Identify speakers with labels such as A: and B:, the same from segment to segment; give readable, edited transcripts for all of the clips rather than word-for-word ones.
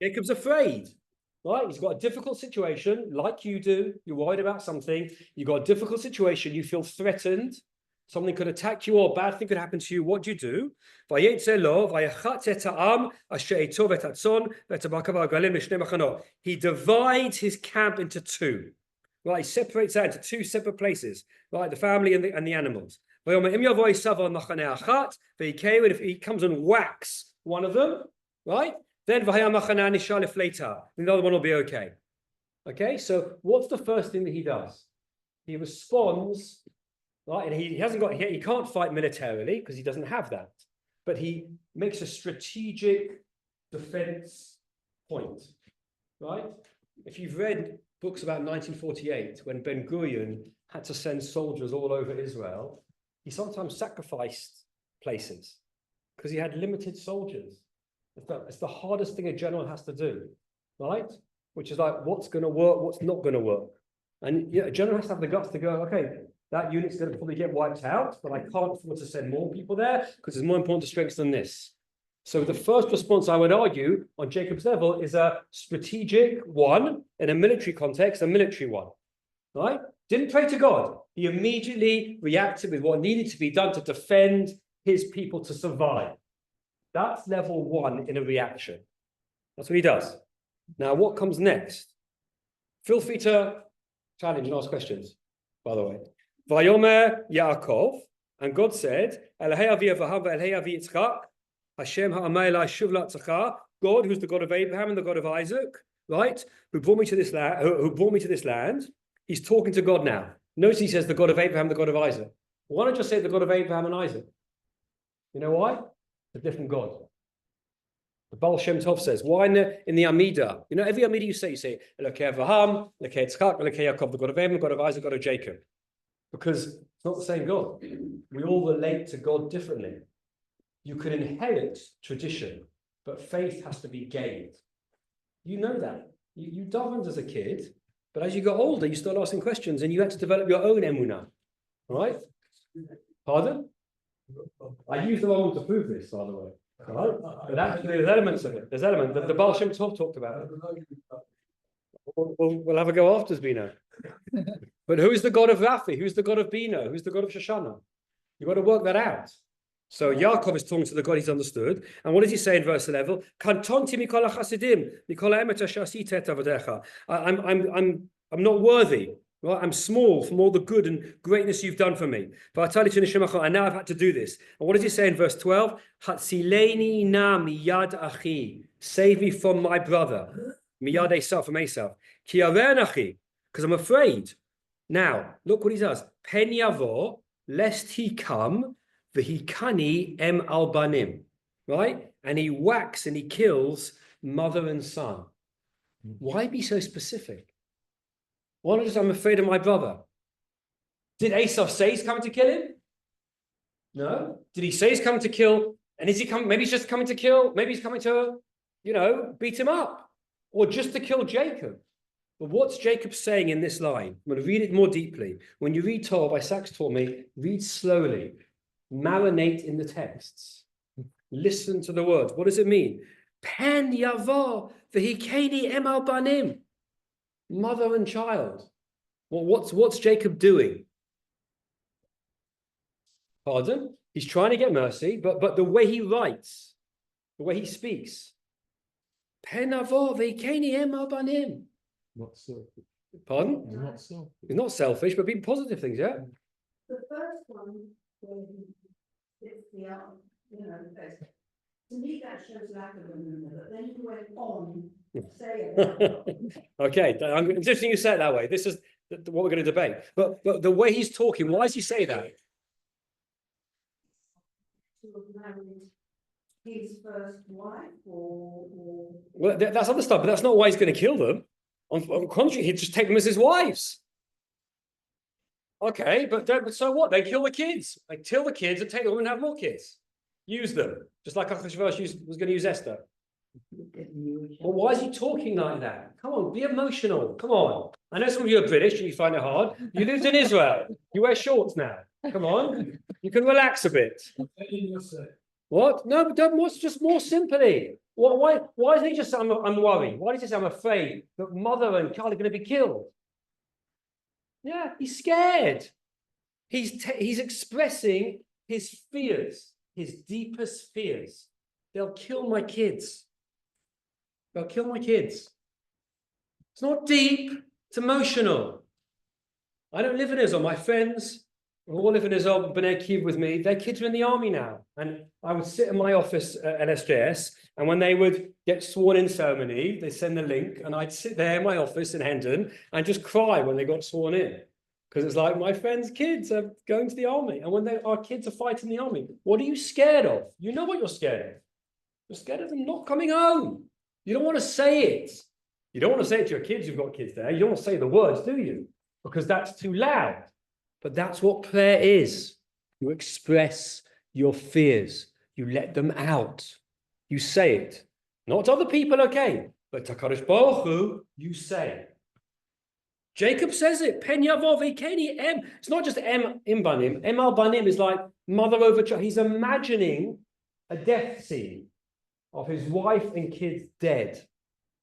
A: Jacob's afraid, right? He's got a difficult situation, like you do. You're worried about something. You've got a difficult situation. You feel threatened. Something could attack you or a bad thing could happen to you. What do you do? He divides his camp into two. Right, he separates out into two separate places, right? The family and the animals. If he comes and whacks one of them, right? Then the other one will be okay. Okay, so what's the first thing that he does? He responds, right? And he can't fight militarily because he doesn't have that. But he makes a strategic defense point, right? If you've read books about 1948, when Ben Gurion had to send soldiers all over Israel, he sometimes sacrificed places because he had limited soldiers. It's the hardest thing a general has to do, right? Which is like, what's going to work, what's not going to work. And a general has to have the guts to go, okay, that unit's going to probably get wiped out, but I can't afford to send more people there because it's more important to strengthen this. So the first response, I would argue, on Jacob's level is a strategic one, in a military context, a military one, right? Didn't pray to God. He immediately reacted with what needed to be done to defend his people to survive. That's level one in a reaction. That's what he does. Now, what comes next? Feel free to challenge and ask questions, by the way. Vayomer Yaakov, and God said, Elahei avi Avraham ve'elahei avi Yitzchak, Hashem ha'amay elai shuv la'atzcha, God, who's the God of Abraham and the God of Isaac, right? Who brought me to this land. He's talking to God now. Notice he says the God of Abraham, the God of Isaac. Why not just say the God of Abraham and Isaac? You know why? It's a different God. The Baal Shem Tov says, why in the Amida? You know, every Amida you say Elokei Avraham, Elokei Yitzchak, Elokei Yaakov, the God of Abraham, the God of Isaac, the God of Jacob. Because it's not the same God. We all relate to God differently. You can inherit tradition, but faith has to be gained. You know that. You davened as a kid, but as you got older, you start asking questions and you had to develop your own emunah. Right? Pardon? I used the wrong one to prove this, by the way. Right? But actually, there's elements of it. There's elements. The Baal Shem Tov talked about it. We'll have a go after Bino. But who's the God of Rafi? Who's the God of Bino? Who's the God of Shoshana? You've got to work that out. So Yaakov is talking to the God he's understood. And what does he say in verse 11? I'm not worthy. Right? I'm small from all the good and greatness you've done for me. And now I've had to do this. And what does he say in verse 12? Save me from my brother. Miyad Esav, from Esav. Because I'm afraid. Now, look what he does. Pen yavo, lest he come, v'hikani em albanim. Right? And he whacks and he kills mother and son. Why be so specific? Why not just, I'm afraid of my brother? Did Esav say he's coming to kill him? No. Did he say he's coming to kill? And is he coming? Maybe he's just coming to kill. Maybe he's coming to, beat him up. Or just to kill Jacob. But what's Jacob saying in this line? I'm going to read it more deeply. When you read Torah, by Sachs taught me, read slowly. Marinate in the texts. Listen to the words. What does it mean? Pen yavo v'hikeni em al banim. Mother and child. Well, what's Jacob doing? Pardon? He's trying to get mercy, but the way he writes, the way he speaks. Pen yavo v'hikeni em al banim.
B: Not selfish.
A: Pardon?
B: Not selfish.
A: He's not selfish, but being positive things, yeah?
C: The first one, where it's to me that shows lack of emunah, but then he went on to say it.
A: Okay, it's interesting you say it that way. This is what we're going to debate. But the way he's talking, why does he say that?
C: To have married his first wife, or...
A: Well, that's other stuff, but that's not why he's going to kill them. On the contrary, he'd just take them as his wives. Okay, but so what? They kill the kids. They kill the kids and take them and have more kids. Use them, just like Achashverosh was going to use Esther. Well, why is he talking like that? Come on, be emotional. Come on. I know some of you are British and you find it hard. You lived in Israel. You wear shorts now. Come on. You can relax a bit. What? No, but what's just more simply? Why doesn't he just say, I'm worried? Why does he say, I'm afraid that mother and child are going to be killed? Yeah, he's scared. He's expressing his fears, his deepest fears. They'll kill my kids. They'll kill my kids. It's not deep, it's emotional. I don't live in Israel. My friends all live in Israel, B'nai Cube with me. Their kids are in the army now. And I would sit in my office at SJS, and when they would get sworn in ceremony, they send the link, and I'd sit there in my office in Hendon and just cry when they got sworn in. Because it's like, my friends' kids are going to the army. And when our kids are fighting the army, what are you scared of? You know what you're scared of. You're scared of them not coming home. You don't want to say it. You don't want to say it to your kids. You've got kids there. You don't want to say the words, do you? Because that's too loud. But that's what prayer is. You express your fears. You let them out. You say it. Not to other people, okay. But to Kadosh Baruch Hu, you say. Jacob says it. Pen Yavov Ekeni Em. It's not just Em Imbanim. Em al Banim is like mother over child. He's imagining a death scene of his wife and kids dead.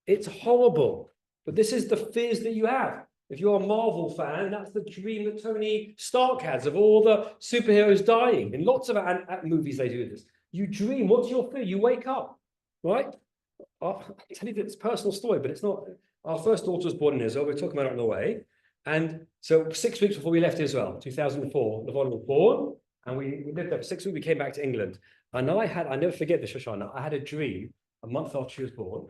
A: It's horrible. But this is the fears that you have. If you're a Marvel fan, that's the dream that Tony Stark has of all the superheroes dying. In lots of movies, they do this. You dream. What's your fear? You wake up, right? I'll tell you this personal story, but it's not. Our first daughter was born in Israel. We were talking about it on the way. And so 6 weeks before we left Israel, 2004, Levon was born. And we lived there for 6 weeks. We came back to England. And I never forget this, Shoshana. I had a dream a month after she was born.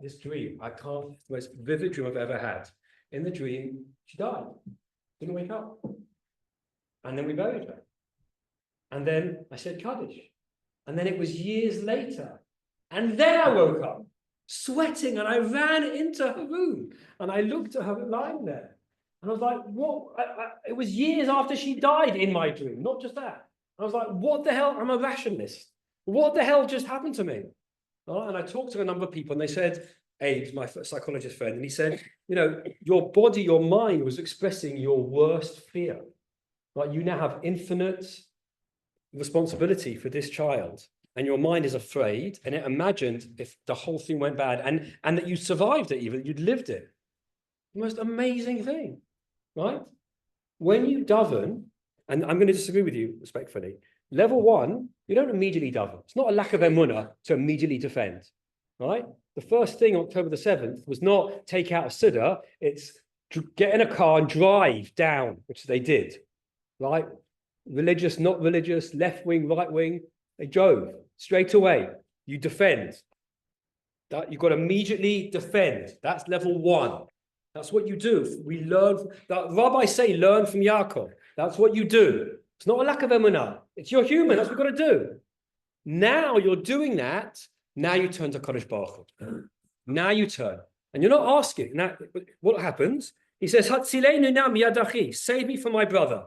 A: This dream, it's the most vivid dream I've ever had. In the dream, she died. Didn't wake up. And then we buried her. And then I said Kaddish. And then it was years later. And then I woke up, sweating, and I ran into her room. And I looked at her lying there. And I was like, what? It was years after she died in my dream, not just that. I was like, what the hell? I'm a rationalist. What the hell just happened to me? And I talked to a number of people, and they said, Abe, my psychologist friend, and he said, your body, your mind was expressing your worst fear. Like, you now have infinite responsibility for this child, and your mind is afraid, and it imagined if the whole thing went bad, and that you survived it, even you'd lived it. The most amazing thing, right? When you daven, and I'm going to disagree with you respectfully, level one, you don't immediately daven. It's not a lack of emunah to immediately defend, right? The first thing on October the 7th was not take out a siddur, it's get in a car and drive down, which they did, right? Religious, not religious, left wing, right wing, they drove straight away. You defend. That you've got to immediately defend. That's level one. That's what you do. We learn, that Rabbi say, learn from Yaakov. That's what you do. It's not a lack of emunah. It's you're human. That's what you've got to do. Now you're doing that. Now you turn to Kadosh Baruch Hu. Now you turn. And you're not asking. Now, what happens? He says, Hatzilenu na miyadachi. Save me from my brother.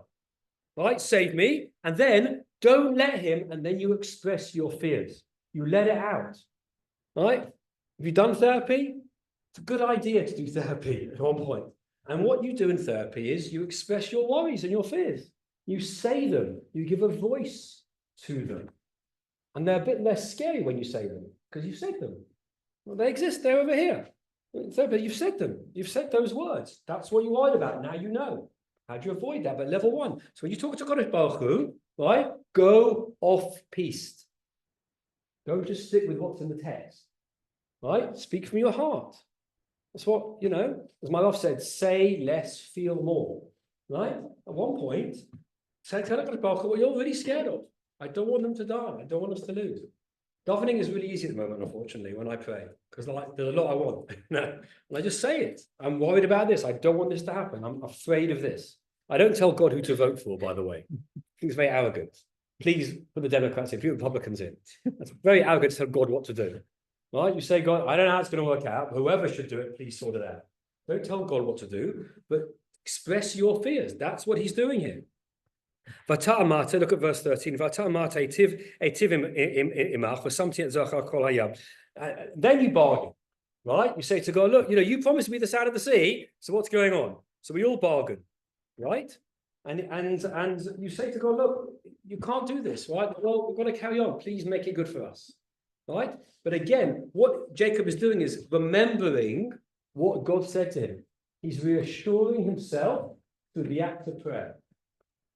A: Right? Save me. And then don't let him. And then you express your fears. You let it out. Right? Have you done therapy? It's a good idea to do therapy at one point. And what you do in therapy is you express your worries and your fears. You say them. You give a voice to them. And they're a bit less scary when you say them, because you've said them. Well, they exist. They're over here. But you've said them. You've said those words. That's what you worried about. Now you know. How do you avoid that? But level one. So when you talk to Kadosh Baruch Hu, right, go off-piste. Don't just sit with what's in the text. Right? Speak from your heart. That's what, as my love said, say less, feel more. Right? At one point, say to Kadosh Baruch Hu what you're really scared of. I don't want them to die. I don't want us to lose. Davening is really easy at the moment, unfortunately, when I pray, because there's a lot I want. And I just say it. I'm worried about this. I don't want this to happen. I'm afraid of this. I don't tell God who to vote for, by the way. I think it's very arrogant. Please put the Democrats in, put the Republicans in. It's very arrogant to tell God what to do. Right? You say, God, I don't know how it's going to work out. Whoever should do it, please sort it out. Don't tell God what to do, but express your fears. That's what he's doing here. Look at verse 13. Then you bargain, right? You say to God, look, you promised me the side of the sea, so what's going on? So we all bargain, right? And you say to God, look, you can't do this, right? Well, we've got to carry on. Please make it good for us, right? But again, what Jacob is doing is remembering what God said to him. He's reassuring himself through the act of prayer.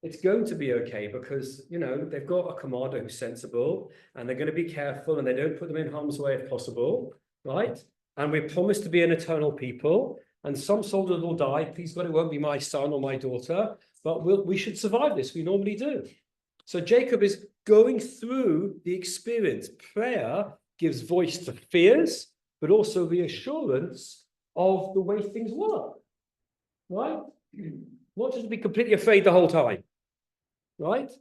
A: It's going to be okay because, they've got a commander who's sensible and they're going to be careful and they don't put them in harm's way if possible, right? And we're promised to be an eternal people. And some soldiers will die. Please God, it won't be my son or my daughter, but we should survive this. We normally do. So Jacob is going through the experience. Prayer gives voice to fears, but also reassurance of the way things work, right? Not just to be completely afraid the whole time, right?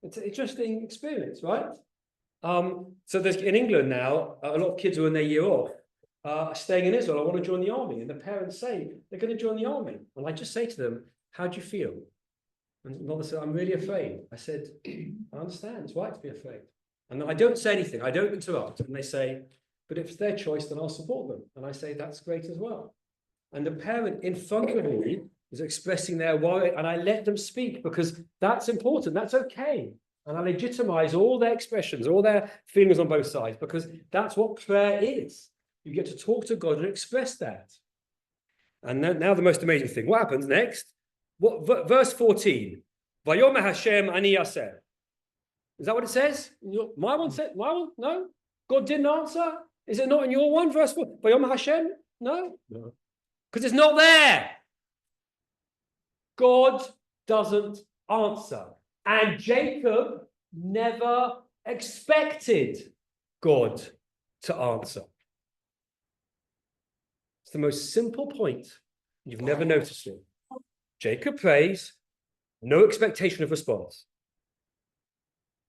A: It's an interesting experience, right? So there's in England now, a lot of kids who are in their year off are staying in Israel. I want to join the army, and the parents say they're going to join the army, and I just say to them, "How do you feel?" And mother said, "I'm really afraid." I said, "I understand. It's right to be afraid." And I don't say anything. I don't interrupt. And they say, "But if it's their choice, then I'll support them." And I say, "That's great as well." And the parent in front of me is expressing their worry, and I let them speak because that's important. That's okay. And I legitimize all their expressions, all their feelings on both sides, because that's what prayer is. You get to talk to God and express that. And now the most amazing thing. What happens next? Verse 14. Vayomer Hashem ani yaseh. Is that what it says? My one said, my one? No? God didn't answer? Is it not in your one? Verse 4. Vayomer Hashem? No? No. Because it's not there. God doesn't answer. And Jacob never expected God to answer. It's the most simple point. You've never noticed it. Jacob prays, no expectation of response.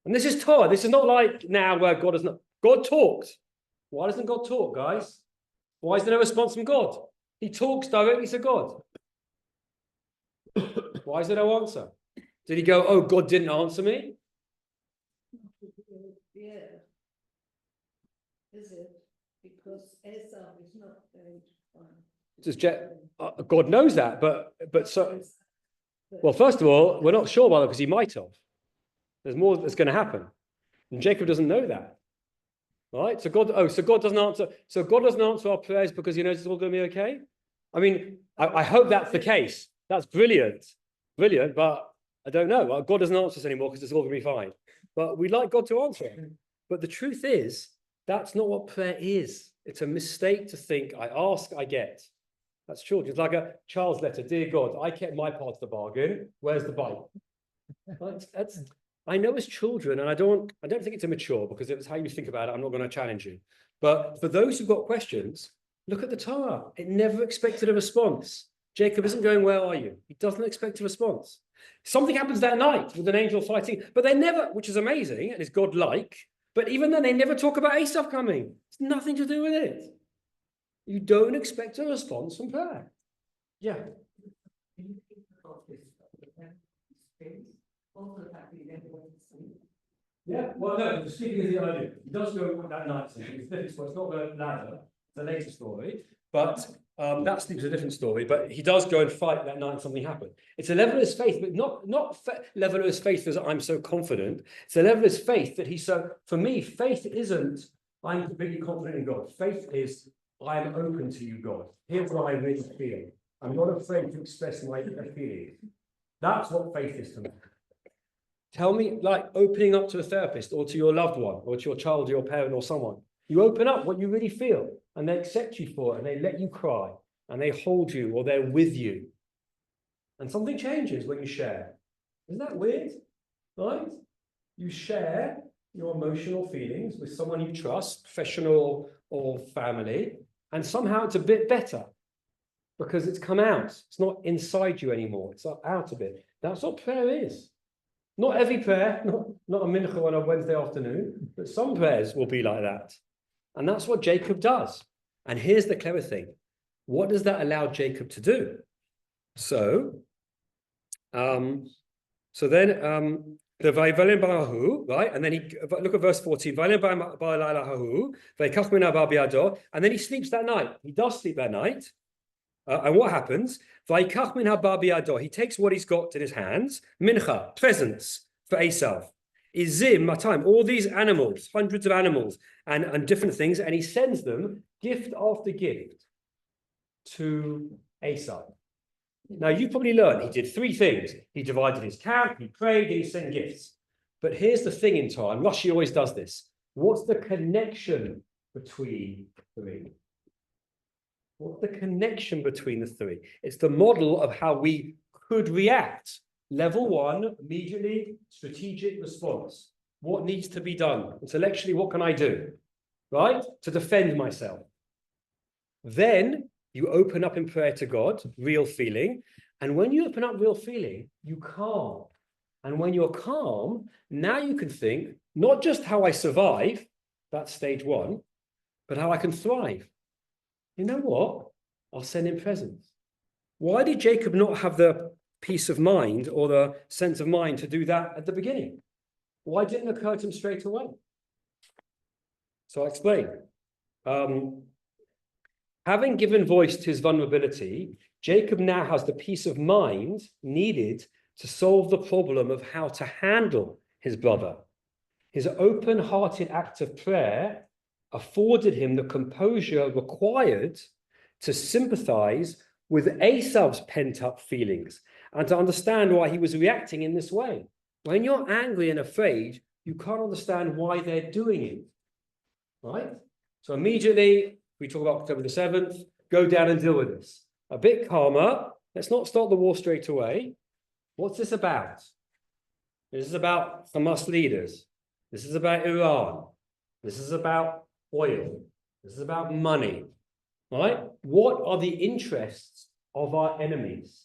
A: And this is Torah. This is not like now where God does not. God talks. Why doesn't God talk, guys? Why is there no response from God? He talks directly to God. Why is there no answer? Did he go, "Oh, God didn't answer me"?
C: Yeah. Is it? Because Esau is not going to find.
A: God knows that, but so. Well, first of all, we're not sure about it because he might have. There's more that's going to happen, and Jacob doesn't know that. Right? So God doesn't answer. So God doesn't answer our prayers because he knows it's all going to be okay. I mean, I hope that's the case. That's brilliant, but I don't know. God doesn't answer us anymore because it's all going to be fine. But we'd like God to answer. But the truth is, that's not what prayer is. It's a mistake to think, I ask, I get. That's children. It's like a child's letter. Dear God, I kept my part of the bargain. Where's the bite? I know as children, and I don't think it's immature because if it's how you think about it, I'm not going to challenge you. But for those who've got questions, look at the Torah. It never expected a response. Jacob isn't going, "Where are you?" He doesn't expect a response. Something happens that night with an angel fighting, but they never, which is amazing and is God-like, but even then they never talk about Esau coming. It's nothing to do with it. You don't expect a response from prayer. Yeah. Yeah, well, no, the sleeping is the idea. He does go that night. It's not the ladder, it's a later story, but that sleep is a different story. But he does go and fight that night and something happened. It's a level of his faith, but not level of his faith as I'm so confident. It's a level of his faith that he's so, for me, faith isn't I'm completely confident in God. Faith is I'm open to you, God. Here's what I really feel. I'm not afraid to express my feelings. That's what faith is to me. Tell me, like opening up to a therapist or to your loved one or to your child or your parent or someone. You open up what you really feel and they accept you for it and they let you cry and they hold you or they're with you. And something changes when you share. Isn't that weird? Right? You share your emotional feelings with someone you trust, professional or family, and somehow it's a bit better because it's come out. It's not inside you anymore. It's out a bit. That's what prayer is. Not every prayer, not a mincha on a Wednesday afternoon, but some prayers will be like that. And that's what Jacob does. And here's the clever thing. What does that allow Jacob to do? So then the Vayvalin Barahu, right? And then he look at verse 14. And then he sleeps that night. He does sleep that night. And what happens? Vayikach min haba biyado. He takes what he's got in his hands, mincha, presents for Esav. Izim, matam, all these animals, hundreds of animals and different things, and he sends them gift after gift to Esav. Now, you've probably learned he did three things. He divided his camp, he prayed, and he sent gifts. But here's the thing in time, Rashi always does this. What's the connection between the three? What's the connection between the three? It's the model of how we could react. Level one, immediately, strategic response. What needs to be done? Intellectually, what can I do? Right? To defend myself. Then you open up in prayer to God, real feeling. And when you open up real feeling, you calm. And when you're calm, now you can think, not just how I survive, that's stage one, but how I can thrive. You know what? I'll send him presents. Why did Jacob not have the peace of mind or the sense of mind to do that at the beginning? Why didn't it occur to him straight away? So I'll explain. Having given voice to his vulnerability, Jacob now has the peace of mind needed to solve the problem of how to handle his brother. His open-hearted act of prayer afforded him the composure required to sympathize with Esav's pent-up feelings and to understand why he was reacting in this way. When you're angry and afraid, you can't understand why they're doing it, right? So immediately, we talk about October the 7th, go down and deal with this. A bit calmer. Let's not start the war straight away. What's this about? This is about Hamas leaders. This is about Iran. This is about oil. This is about money, right? What are the interests of our enemies?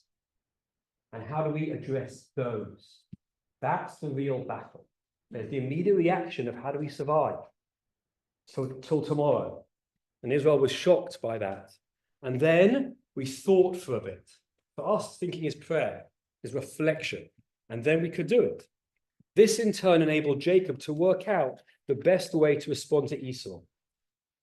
A: And how do we address those? That's the real battle. There's the immediate reaction of how do we survive? So till tomorrow. And Israel was shocked by that. And then we thought for a bit. For us, thinking is prayer, is reflection. And then we could do it. This in turn enabled Jacob to work out the best way to respond to Esau.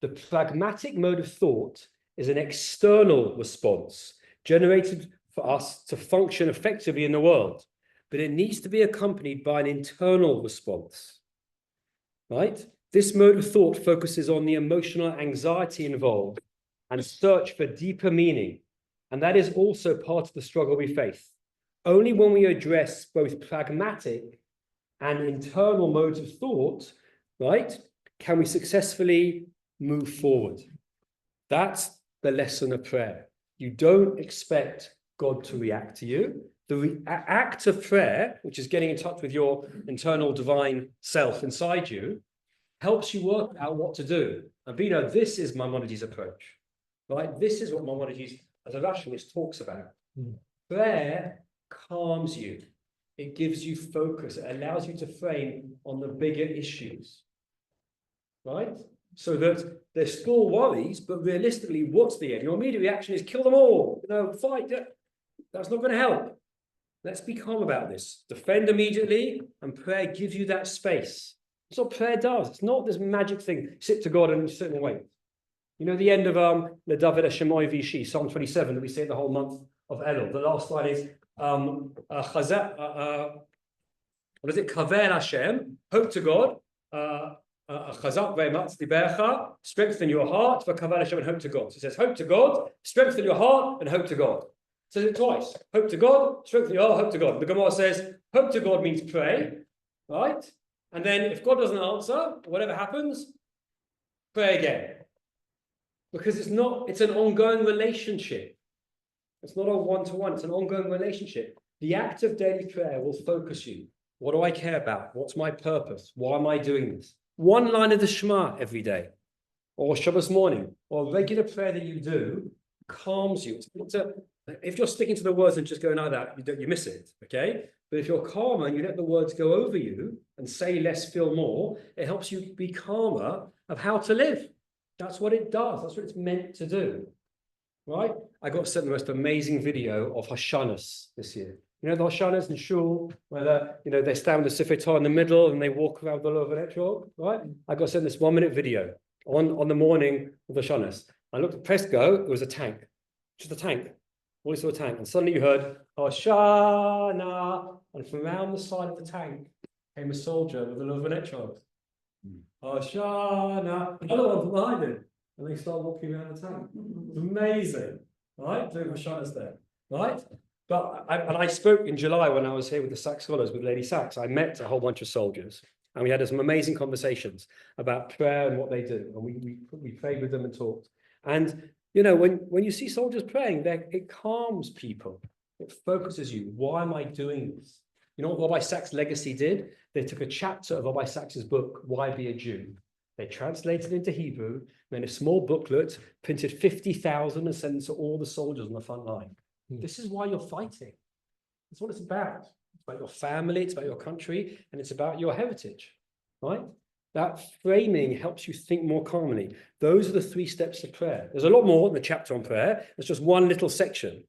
A: The pragmatic mode of thought is an external response generated for us to function effectively in the world, but it needs to be accompanied by an internal response, right? This mode of thought focuses on the emotional anxiety involved and search for deeper meaning, and that is also part of the struggle we face. Only when we address both pragmatic and internal modes of thought, right, can we successfully move forward. That's the lesson of prayer. You don't expect God to react to you. The act of prayer, which is getting in touch with your internal divine self inside you, helps you work out what to do. And Bino, this is Maimonides' approach, right? This is what Maimonides, as a rationalist, talks about. Prayer calms you. It gives you focus. It allows you to frame on the bigger issues, right? So that there's still worries, but realistically, what's the end? Your immediate reaction is kill them all, fight. That's not going to help. Let's be calm about this. Defend immediately, and prayer gives you that space. That's what prayer does. It's not this magic thing. Sit to God and sit and wait. You know the end of the David Hashemoy Vishi, Psalm 27, that we say the whole month of Elul. The last line is what is it? Kaver Hashem, hope to God. Chazak ve'ematz libecha, strengthen your heart. V'kaver Hashem, and hope to God. So it says, hope to God, strengthen your heart, and hope to God. It says it twice. Hope to God, strengthen your heart, hope to God. The Gemara says, hope to God means pray, right? And then if God doesn't answer, whatever happens, pray again. Because it's an ongoing relationship. It's not a one-to-one, it's an ongoing relationship. The act of daily prayer will focus you. What do I care about? What's my purpose? Why am I doing this? One line of the Shema every day, or Shabbos morning, or regular prayer that you do calms you. If you're sticking to the words and just going like that, you miss it, okay? But if you're calmer and you let the words go over you and say less, feel more, it helps you be calmer of how to live. That's what it does. That's what it's meant to do, right? I got sent the most amazing video of Hashanahs this year. You know the Hashanahs in Shul, where they stand with the Sefer Torah in the middle and they walk around all over the etrog, right? I got sent this 1-minute video on the morning of the Hashanahs. I looked at press go, it was a tank. just a tank. All he saw a tank. And suddenly you heard, Hoshana. And from around the side of the tank came a soldier with a little vanette. Hoshana. Another one behind him. And they start walking around the tank. Amazing. Right? Doing Hoshana's there. Right? But I spoke in July when I was here with the Sachs scholars, with Lady Sachs. I met a whole bunch of soldiers. And we had some amazing conversations about prayer and what they do. And we prayed with them and talked. And, you know, when you see soldiers praying, it calms people. It focuses you. Why am I doing this? You know what Rabbi Sachs' legacy did? They took a chapter of Rabbi Sachs's book, Why Be a Jew? They translated it into Hebrew, made a small booklet, printed 50,000 and sent it to all the soldiers on the front line. This is why you're fighting. That's what it's about. It's about your family, it's about your country, and it's about your heritage, right? That framing helps you think more calmly. Those are the 3 steps of prayer. There's a lot more in the chapter on prayer. There's just one little section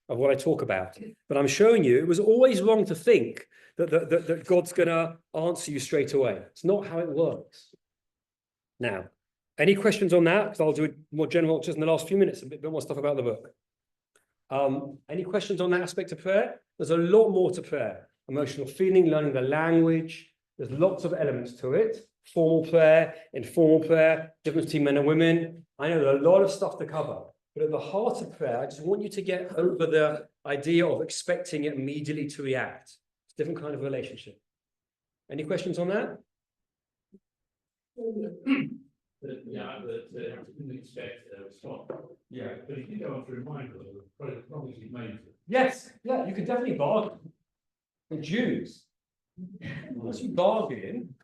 A: of what I talk about. But I'm showing you, it was always wrong to think that God's going to answer you straight away. It's not how it works. Now, any questions on that? Because I'll do it more general just in the last few minutes, a bit more stuff about the book. Any questions on that aspect of prayer? There's a lot more to prayer. Emotional feeling, learning the language. There's lots of elements to it. Formal prayer, informal prayer, difference between men and women. I know there's a lot of stuff to cover. But at the heart of prayer, I just want you to get over the idea of expecting it immediately to react. It's a different kind of relationship. Any questions on that?
B: Yeah, didn't expect a response. Yeah, but if you go on to remind them of the promise he made.
A: Yes, yeah, you can definitely bargain. The Jews, once you bargain,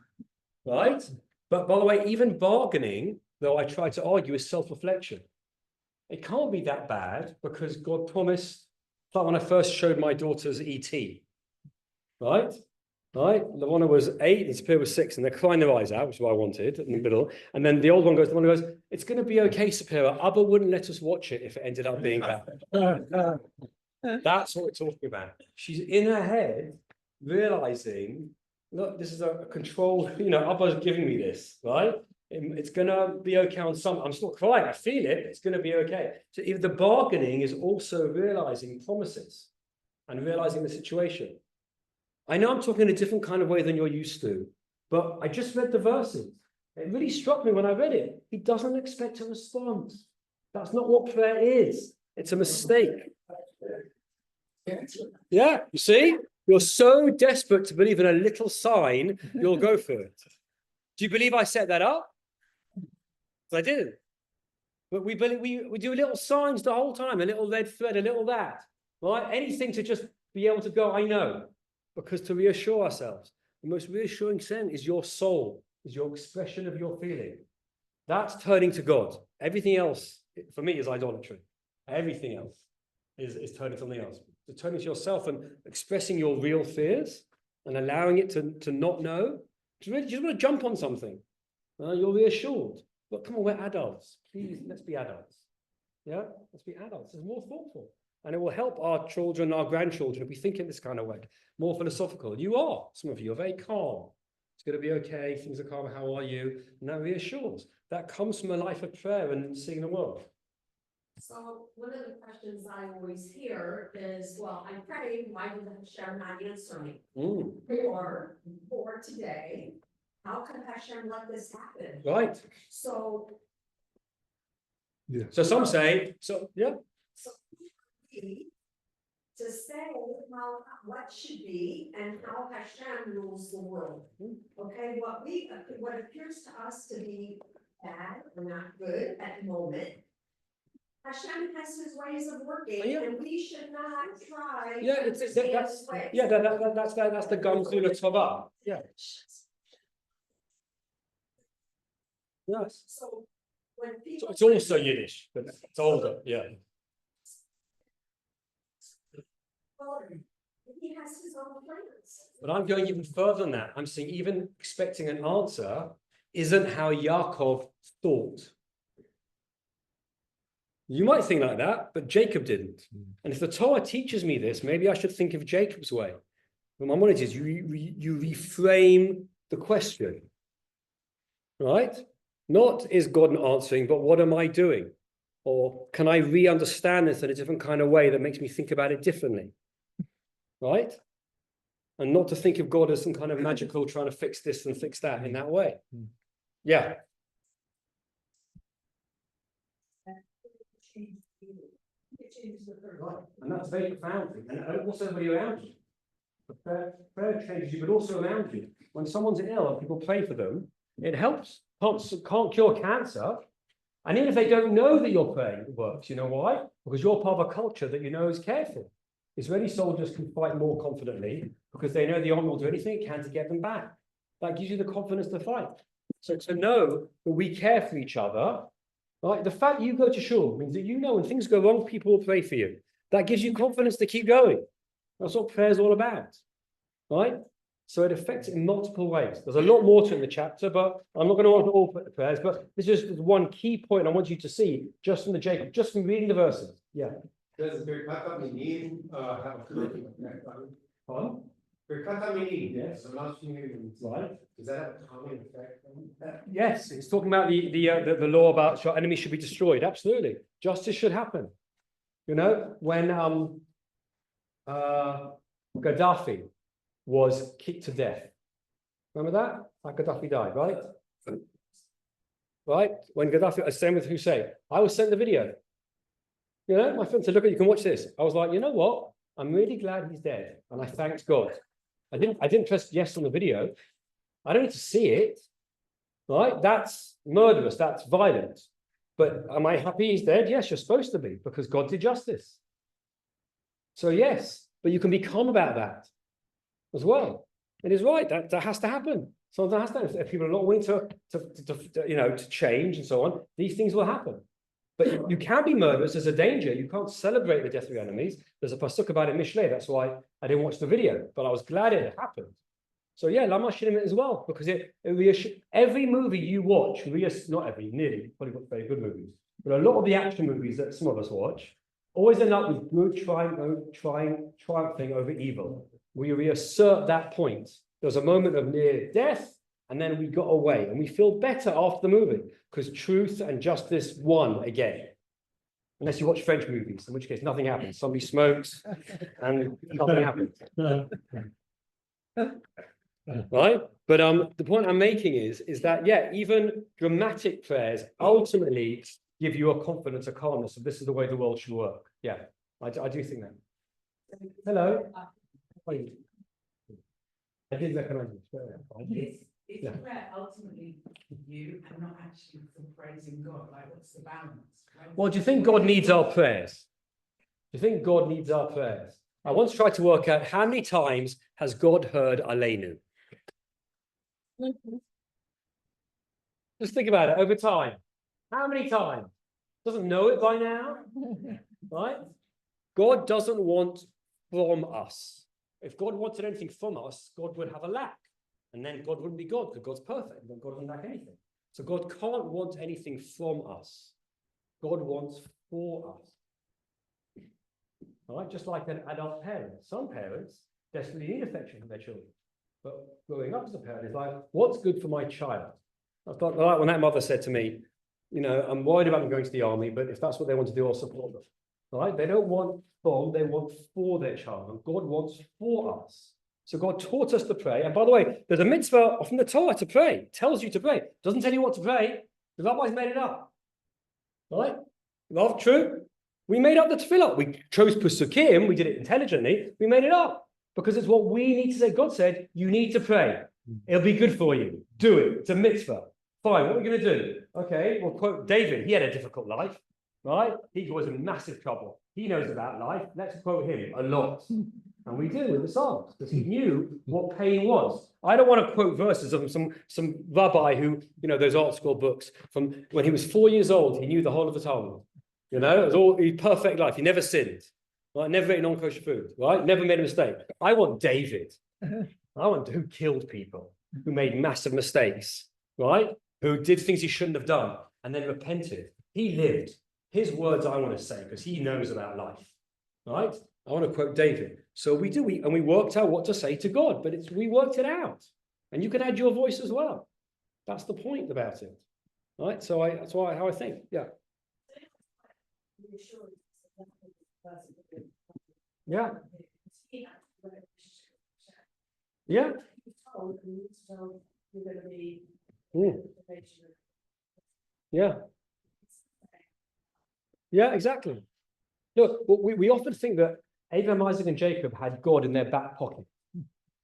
A: right? But by the way, even bargaining, though I try to argue, is self-reflection. It can't be that bad because God promised, like when I first showed my daughters E.T., right? Right? Lavona was 8 and Sapir was 6, and they're crying their eyes out, which is what I wanted in the middle. And then the one goes, it's going to be okay, Sapira. Abba wouldn't let us watch it if it ended up being bad. That's what we're talking about. She's in her head realizing, look, this is a control, Abba's giving me this, right? It's going to be okay on some, I'm still crying, I feel it, it's going to be okay. So if the bargaining is also realizing promises and realizing the situation. I know I'm talking in a different kind of way than you're used to, but I just read the verses. It really struck me when I read it. He doesn't expect a response. That's not what prayer is. It's a mistake. Yeah, you see? You're so desperate to believe in a little sign, you'll go for it. Do you believe I set that up? I didn't. But we do little signs the whole time, a little red thread, a little that, right? Anything to just be able to go, I know. Because to reassure ourselves, the most reassuring thing is your soul, is your expression of your feeling. That's turning to God. Everything else, for me, is idolatry. Everything else is turning to something else. So turning to yourself and expressing your real fears and allowing it to not know. You just want to jump on something. You're reassured. But come on, we're adults. Please, let's be adults. Yeah, let's be adults. It's more thoughtful. And it will help our children, our grandchildren, if we think in this kind of way, more philosophical. You are, some of you are very calm. It's going to be okay. Things are calm. How are you? And that reassures. That comes from a life of prayer and seeing the world.
D: So one of the questions I always hear is, well, I prayed, why did Hashem not answer me? Or for today, how could Hashem let this happen?
A: Right.
D: So.
A: Yeah. So some say, so yeah.
D: So to say what should be and how Hashem rules the world. Okay, what appears to us to be bad or not good at the moment, Hashem has his ways of working, and we should not try.
A: Yeah, that's the Gamzula Tova. Yeah. Yes.
D: So when people,
A: it's also Yiddish, but it's older. Yeah.
D: He has his own plans.
A: But I'm going even further than that. I'm saying even expecting an answer isn't how Yaakov thought. You might think like that, but Jacob didn't. And if the Torah teaches me this, maybe I should think of Jacob's way. But my point is, you reframe the question, right? Not is God answering, but what am I doing? Or can I re-understand this in a different kind of way that makes me think about it differently? Right? And not to think of God as some kind of magical trying to fix this and fix that in that way. Yeah. Right. And that's a very profound thing. And also everybody around you. Prayer changes you, but also around you. When someone's ill and people pray for them, it helps. Can't cure cancer. And even if they don't know that your praying works, you know why? Because you're part of a culture that you know is careful. Israeli soldiers can fight more confidently because they know the army will do anything it can to get them back. That gives you the confidence to fight. So to know that we care for each other, right? The fact you go to shul means that you know when things go wrong, people will pray for you. That gives you confidence to keep going. That's what prayer is all about, right? So it affects it in multiple ways. There's a lot more to it in the chapter, but I'm not going to answer all the prayers, but this is just one key point I want you to see just from the Jacob, just from reading the verses. Yeah.
E: Does Birkat Haminin have a common effect on it?
A: Pardon?
E: Birkat Haminin,
A: Yes.
E: so not human,
A: Right.
E: does that have a common effect on it?
A: Yes, it's talking about the law about your enemies should be destroyed. Absolutely. Justice should happen. You know, when Gaddafi was kicked to death. Remember that? Like Gaddafi died, right? Right? When Gaddafi, same with Hussein. I was sent the video. You know, my friend said, look, you can watch this. I was like, you know what? I'm really glad he's dead. And I thanked God. I didn't press yes on the video. I don't need to see it. Right? That's murderous. That's violent. But am I happy he's dead? Yes, you're supposed to be, because God did justice. So yes, but you can be calm about that as well. It is right. That has to happen. Something has to happen. If people are not willing to change and so on, these things will happen. But you can be murderous. There's a danger. You can't celebrate the death of your enemies. There's a pasuk about it in Mishlei. That's why I didn't watch the video, but I was glad it happened. So yeah, Lama Shinim as well, because every movie you watch, not every, nearly, probably got very good movies, but a lot of the action movies that some of us watch always end up with good triumphing over evil. We reassert that point. There was a moment of near death, and then we got away, and we feel better after the movie because truth and justice won again. Unless you watch French movies, in which case nothing happens. Somebody smokes, and nothing happens. Right? But the point I'm making is that, yeah, even dramatic prayers ultimately give you a confidence, a calmness of this is the way the world should work. Yeah, I do think that. Hello. I did recognize you.
F: Is prayer ultimately you and not actually for praising God? Like, what's the balance?
A: Well, do you think God needs our prayers? Do you think God needs our prayers? I once tried to work out how many times has God heard Aleinu? Just think about it over time. How many times? Doesn't know it by now, right? God doesn't want from us. If God wanted anything from us, God would have a lack. And then God wouldn't be God, because God's perfect, and God doesn't lack anything. So God can't want anything from us. God wants for us. All right, just like an adult parent. Some parents desperately need affection from their children. But growing up as a parent is like, what's good for my child? I thought, like when that mother said to me, you know, I'm worried about them going to the army, but if that's what they want to do, I'll support them. All right, they don't want from, they want for their child. And God wants for us. So God taught us to pray. And by the way, there's a mitzvah from the Torah to pray. It tells you to pray. It doesn't tell you what to pray. The rabbis made it up. Right? Well, true. We made up the tefillah. We chose Pesukim. We did it intelligently. We made it up because it's what we need to say. God said, you need to pray. It'll be good for you. Do it. It's a mitzvah. Fine. What are we going to do? Okay. We'll quote David. He had a difficult life. Right? He was in massive trouble. He knows about life. Let's quote him a lot. And we do with the Psalms, because he knew what pain was. I don't want to quote verses of some rabbi who, you know, those art school books from when he was 4 years old, he knew the whole of the Talmud. You know, it was all a perfect life. He never sinned, right? Never ate non-kosher food, right? Never made a mistake. I want David. I want who killed people, who made massive mistakes, right? Who did things he shouldn't have done and then repented. He lived. His words I want to say, because he knows about life, right? I want to quote David. So we do, and we worked out what to say to God, but we worked it out. And you can add your voice as well. That's the point about it, right? So that's how I think, yeah.
C: reassurance that the person could be-
A: Yeah,
C: He had to work with Hashem.
A: yeah.
C: He was told, and he was told, you're going to be.
A: Mm. Yeah, yeah, exactly. Look, we often think that Abraham, Isaac, and Jacob had God in their back pocket.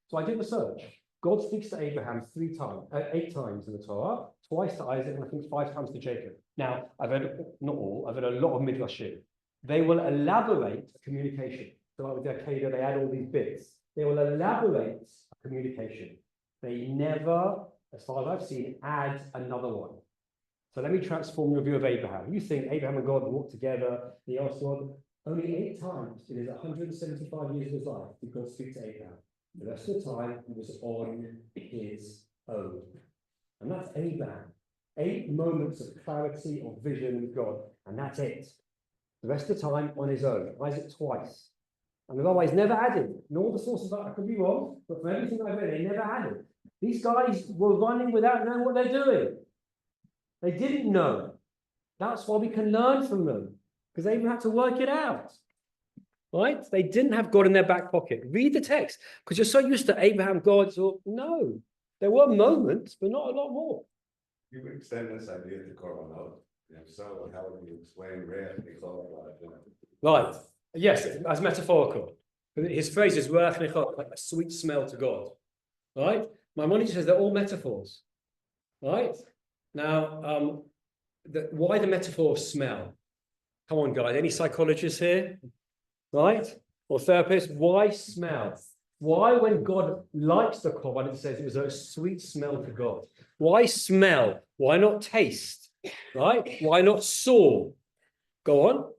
A: So I did research. God speaks to Abraham 8 times in the Torah, twice to Isaac, and I think 5 times to Jacob. Now, I've read, not all, I've read a lot of Midrashim. They will elaborate communication. So like with the Akedah, they add all these bits. They will elaborate communication. They never, as far as I've seen, add another one. So let me transform your view of Abraham. You think Abraham and God walked together, he asked God, only 8 times in his 175 years of his life did God speak to Abraham. The rest of the time, he was on his own. And that's Abraham. 8 moments of clarity or vision with God, and that's it. The rest of the time, on his own. Isaac twice. And the Rabbi is never added. And all the sources that I could be wrong, but from everything I've read, they never added. These guys were running without knowing what they're doing. They didn't know. That's why we can learn from them, because they even had to work it out. Right? They didn't have God in their back pocket. Read the text, because you're so used to Abraham, God. So no, there were moments, but not a lot more.
G: You would extend this idea to Korbanot. If so, how would you explain rare
A: Right. Yes, as metaphorical. His phrase is like a sweet smell to God. Right? Maimonides says they're all metaphors. Right? Now, why the metaphor of smell? Come on, guys. Any psychologists here? Right? Or therapists? Why smell? Why, when God likes the korban, it says it was a sweet smell to God? Why smell? Why not taste? Right? Why not saw? Go on.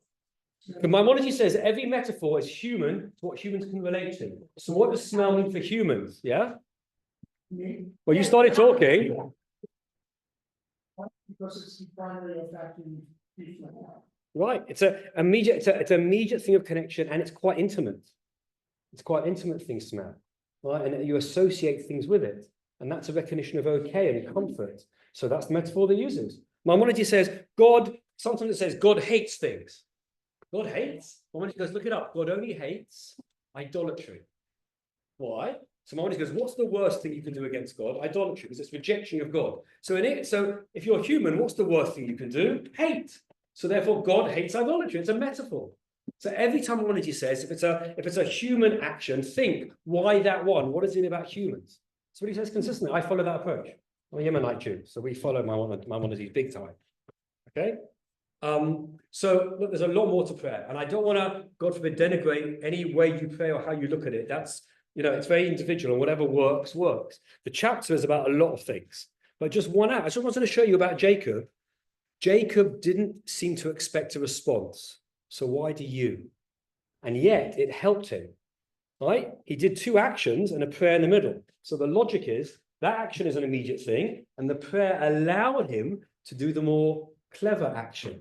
A: But Maimonides says every metaphor is human to what humans can relate to. So what does smell mean for humans? Yeah? Well, you started talking.
H: Because it's the primary effect in people.
A: Right. It's an immediate thing of connection, and it's quite intimate. It's quite an intimate thing, smell. Right? And you associate things with it. And that's a recognition of okay and comfort. So that's the metaphor they uses. Maimonides says God, sometimes it says God hates things. God hates? Maimonides goes, look it up. God only hates idolatry. Why? So Maimonides goes, what's the worst thing you can do against God? Idolatry, because it's rejection of God. So if you're human, what's the worst thing you can do? Hate. So therefore, God hates idolatry. It's a metaphor. So every time Maimonides says, if it's a human action, think, why that one? What is it about humans? That's what he says consistently. I follow that approach. I'm a Yemenite Jew, so we follow Maimonides big time. Okay? So look, there's a lot more to prayer, and I don't want to, God forbid, denigrate any way you pray or how you look at it. That's, it's very individual, and whatever works. The chapter is about a lot of things, but just one out. I just wanted to show you about Jacob. Jacob didn't seem to expect a response. So why do you? And yet it helped him, right? He did 2 actions and a prayer in the middle. So the logic is that action is an immediate thing, and the prayer allowed him to do the more clever action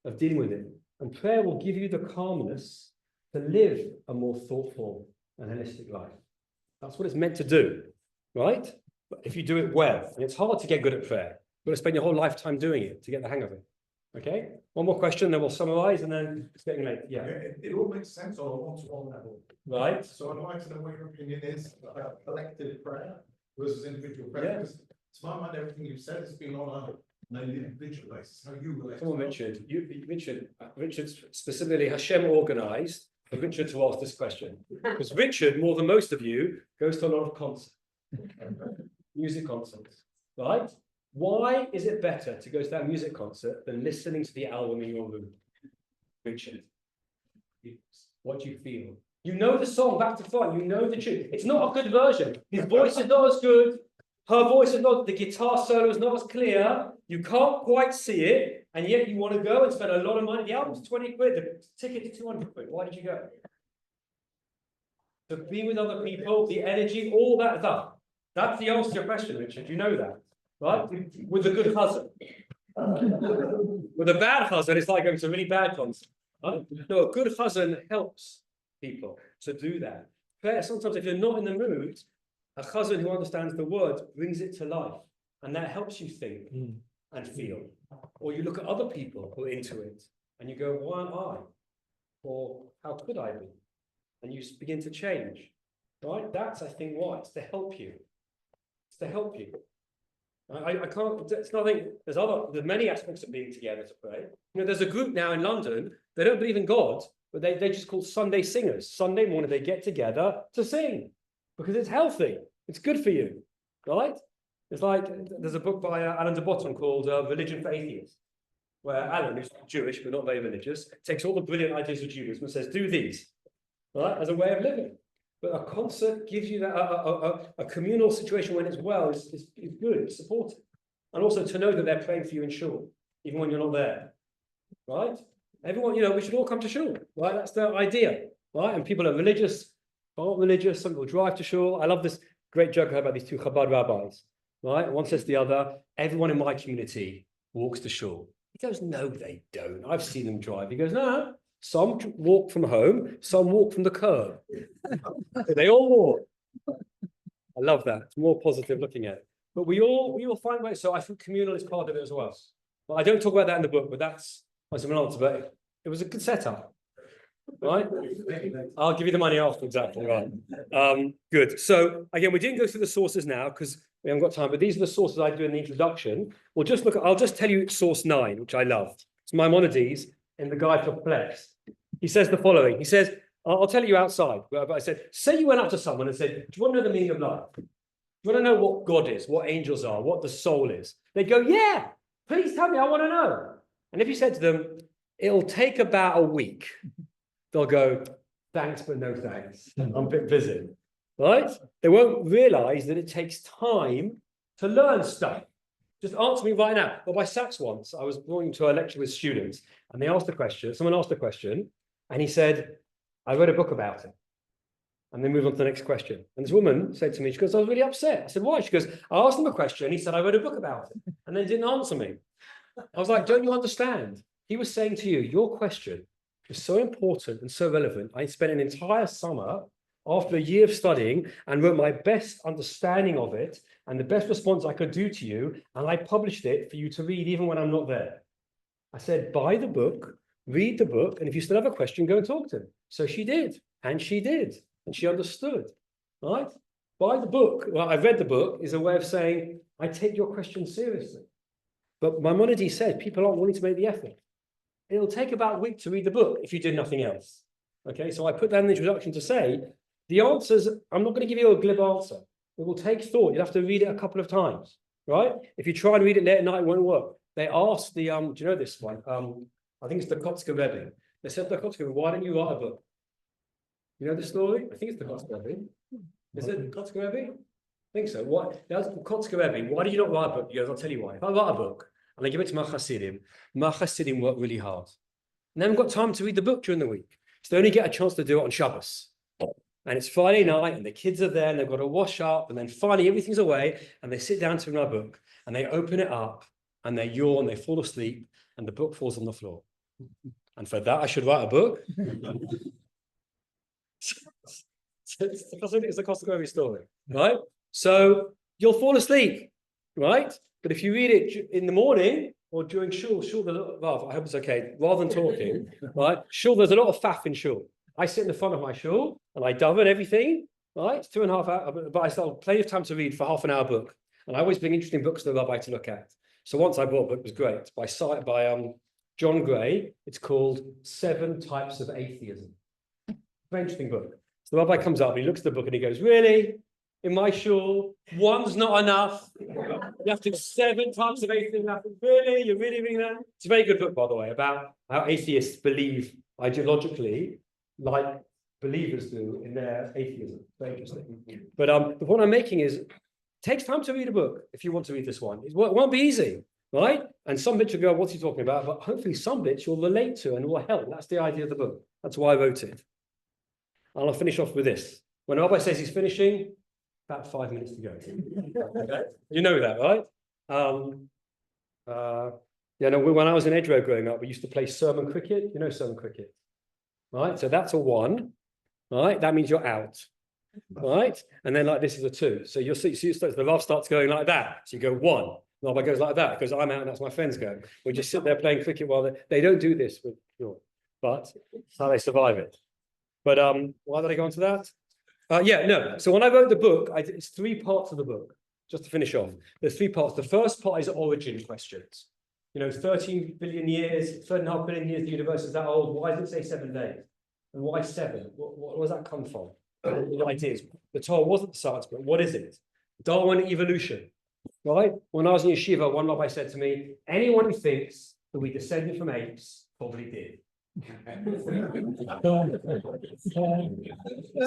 A: of dealing with it. And prayer will give you the calmness to live a more thoughtful and holistic life. That's what it's meant to do, right? But if you do it well, and it's hard to get good at prayer, you've got to spend your whole lifetime doing it to get the hang of it. Okay? One more question, then we'll summarize, and then it's getting late. Yeah.
E: It all makes sense on a one-to-one level.
A: Right.
E: So I'd like to know what your opinion is about collective prayer versus individual prayer.
A: Yeah.
E: Because to my mind, everything you've said has been on an individual basis. How you relate.
A: Come on, Richard specifically, Hashem organized for Richard to ask this question. Because Richard, more than most of you, goes to a lot of concerts, music concerts, right? Why is it better to go to that music concert than listening to the album in your room? Richard, what do you feel? You know the song back to front, you know the tune. It's not a good version. His voice is not as good. Her voice is not, the guitar solo is not as clear. You can't quite see it, and yet you want to go and spend a lot of money. The album's 20 quid, the ticket is 200 quid. Why did you go? To be with other people, the energy, all that stuff. That's the answer to your question, Richard. You know that, right? With a good husband. With a bad husband, it's like going to a really bad concert. Right? No, a good husband helps people to do that. Prayer, sometimes if you're not in the mood, a chazan who understands the word brings it to life, and that helps you think and feel. Or you look at other people who are into it, And you go, why am I? Or how could I be? And you begin to change, right? That's, I think, why. It's to help you. It's to help you. I can't, it's nothing, there's many aspects of being together to pray. You know, there's a group now in London, they don't believe in God, but they just call Sunday singers. Sunday morning, they get together to sing because it's healthy. It's good for you, right? It's like, there's a book by Alan de Botton called Religion for Atheists, where Alan, who's Jewish, but not very religious, takes all the brilliant ideas of Judaism and says, do these, right, as a way of living. But a concert gives you that a communal situation when it's well is good, it's supportive. And also to know that they're praying for you in shul, even when you're not there, right? Everyone, you know, we should all come to shul, right? That's the idea, right? And people are religious, aren't religious, some people drive to shul. I love this great joke I heard about these two Chabad rabbis, right? One says to the other, everyone in my community walks to shul. He goes, no, they don't. I've seen them drive. He goes, no. Some walk from home, some walk from the curb. They all walk. I love that. It's more positive looking at it. But we all find ways. So I think communal is part of it as well. Well, I don't talk about that in the book, but that's an answer. But it was a good setup, right? I'll give you the money after, exactly, right. Good. So again, we didn't go through the sources now because we haven't got time, but these are the sources I do in the introduction. We'll just look at, I'll just tell you source 9, which I love. It's Maimonides in the Guide for Flex. He says the following. He says, I'll tell you outside, but I said, say you went up to someone and said, do you want to know the meaning of life? Do you want to know what God is, what angels are, what the soul is? They'd go, yeah, please tell me, I want to know. And if you said to them, it'll take about a week, they'll go, thanks, but no thanks. I'm a bit busy, right? They won't realize that it takes time to learn stuff. Just answer me right now. Well, by Sachs once, I was going to a lecture with students and they asked a question, someone asked a question and he said, I read a book about it. And then moved on to the next question. And this woman said to me, she goes, I was really upset. I said, why? She goes, I asked him a question. He said, I read a book about it and then didn't answer me. I was like, don't you understand? He was saying to you, your question is so important and so relevant. I spent an entire summer after a year of studying and wrote my best understanding of it and the best response I could do to you. And I published it for you to read even when I'm not there. I said, buy the book, read the book. And if you still have a question, go and talk to him. So she did. And she did. And she understood, right? Buy the book. Well, I've read the book is a way of saying, I take your question seriously. But Maimonides said, people aren't willing to make the effort. It'll take about a week to read the book if you did nothing else. Okay, so I put that in the introduction to say, the answers, I'm not going to give you a glib answer. It will take thought. You'll have to read it a couple of times, right? If you try and read it late at night, it won't work. They asked the, do you know this one? I think it's the Kotzker Rebbe. They said to the Kotzker Rebbe, why don't you write a book? You know the story? I think it's the Kotzker Rebbe. Is it the Kotzker Rebbe? I think so. What? That's Kotzker Rebbe. Why do you not write a book? He goes, I'll tell you why. If I write a book and I give it to my Chassidim work really hard. And they haven't got time to read the book during the week. So they only get a chance to do it on Shabbos. And it's Friday night and the kids are there and they've got to wash up and then finally everything's away and they sit down to read my book and they open it up and they yawn, they fall asleep and the book falls on the floor. And for that, I should write a book. It's the Kotzker Rebbe story, right? So you'll fall asleep, right? But if you read it in the morning or during shul, well, I hope it's okay, rather than talking, right? Shul, there's a lot of faff in shul. I sit in the front of my shul and I daven everything, right? 2.5 hours, but I still have plenty of time to read for half an hour book. And I always bring interesting books to the rabbi to look at. So once I bought a book, it was great, by John Gray. It's called 7 Types of Atheism. Very interesting book. So the rabbi comes up and he looks at the book and he goes, really? In my shul, one's not enough. You have to do 7 types of atheism. Really? You're really reading that? It's a very good book, by the way, about how atheists believe ideologically like believers do in their atheism. Very interesting. But the point I'm making is, it takes time to read a book if you want to read this one. It won't be easy, right? And some bits you'll go, what's he talking about? But hopefully some bits you'll relate to and will help. That's the idea of the book. That's why I wrote it. And I'll finish off with this. When Rabbi says he's finishing, about 5 minutes to go. Okay? You know that, right? When I was in Edgware growing up, we used to play sermon cricket. You know sermon cricket, right? So that's a 1, right? That means you're out, right? And then like this is a 2. So you'll see, so the Rav starts going like that. So you go 1, Rabbi goes like that because I'm out and that's my friends go. We just sit there playing cricket while they don't do this with but it's how they survive it. But why did I go on to that? Yeah, no. So when I wrote the book, it's 3 parts of the book. Just to finish off, there's 3 parts. The first part is origin questions. 13 billion years, 3.5 billion years, the universe is that old. Why does it say 7 days? And why 7? Where does that come from? The ideas. The Torah wasn't the science book. What is it? Darwin evolution. Right? When I was in yeshiva, one rabbi said to me, anyone who thinks that we descended from apes probably did.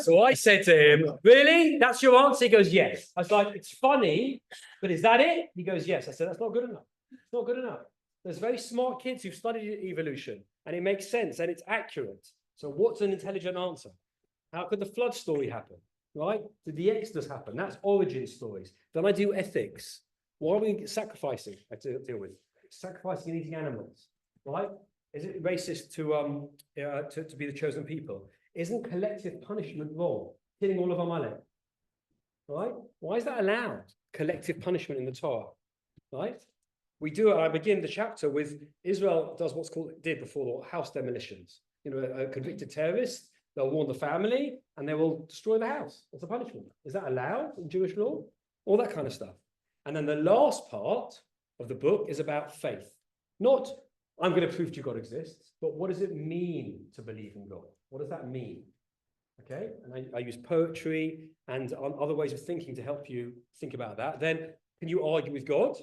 A: So I said to him, really? That's your answer? He goes, yes. I was like, it's funny, but is that it? He goes, yes. I said, that's not good enough. It's not good enough. There's very smart kids who've studied evolution and it makes sense and it's accurate. So what's an intelligent answer? How could the flood story happen? Right? Did the Exodus happen? That's origin stories. Then I do ethics. Why are we sacrificing? I deal with sacrificing and eating animals. Right? Is it racist to be the chosen people? Isn't collective punishment wrong? Killing all of Amalek. Right? Why is that allowed? Collective punishment in the Torah. Right? We do it. I begin the chapter with Israel does what's did before house demolitions. A convicted terrorist, they'll warn the family and they will destroy the house. That's a punishment. Is that allowed in Jewish law? All that kind of stuff. And then the last part of the book is about faith. Not, I'm going to prove to you God exists, but what does it mean to believe in God? What does that mean? Okay, and I use poetry and other ways of thinking to help you think about that. Then, can you argue with God?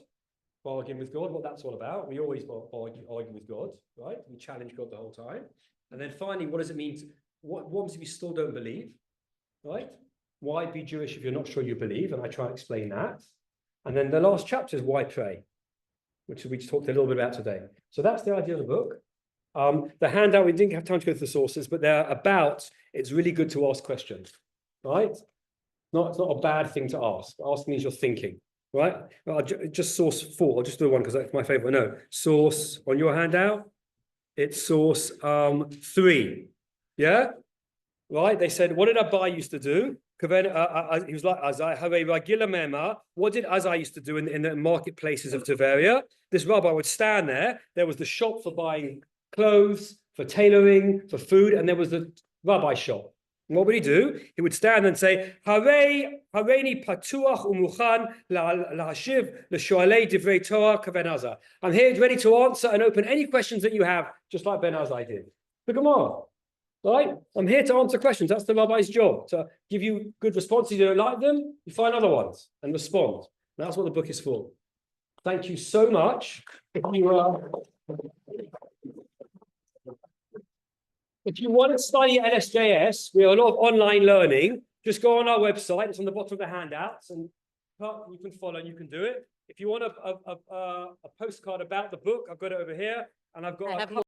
A: Bargain with God, what that's all about. We always argue with God, right? We challenge God the whole time. And then finally, what does it mean? What happens if you still don't believe, right? Why be Jewish if you're not sure you believe? And I try to explain that. And then the last chapter is why pray, which we talked a little bit about today. So that's the idea of the book. The handout, we didn't have time to go through the sources, but they're about, it's really good to ask questions, right? It's not a bad thing to ask. Asking means you're thinking, right? Well, just source 4, I'll just do one because that's my favorite. No, source on your handout, it's source 3. Yeah? Right? They said, what did Rabbi used to do? He was like Azai. What did Azai used to do in the marketplaces of Tiberia? This rabbi would stand there. There was the shop for buying clothes, for tailoring, for food, and there was the rabbi shop. And what would he do? He would stand and say, Hareini patuach umuchan lahashiv l'shoalei divrei Torah kaven Azai. I'm here ready to answer and open any questions that you have, just like Ben Azai did. The Gemara. Right? I'm here to answer questions. That's the rabbi's job, to give you good responses. You don't like them, you find other ones and respond. And that's what the book is for. Thank you so much. If you want to study LSJS, we have a lot of online learning. Just go on our website. It's on the bottom of the handouts, and you can follow and you can do it. If you want a postcard about the book, I've got it over here, and I've got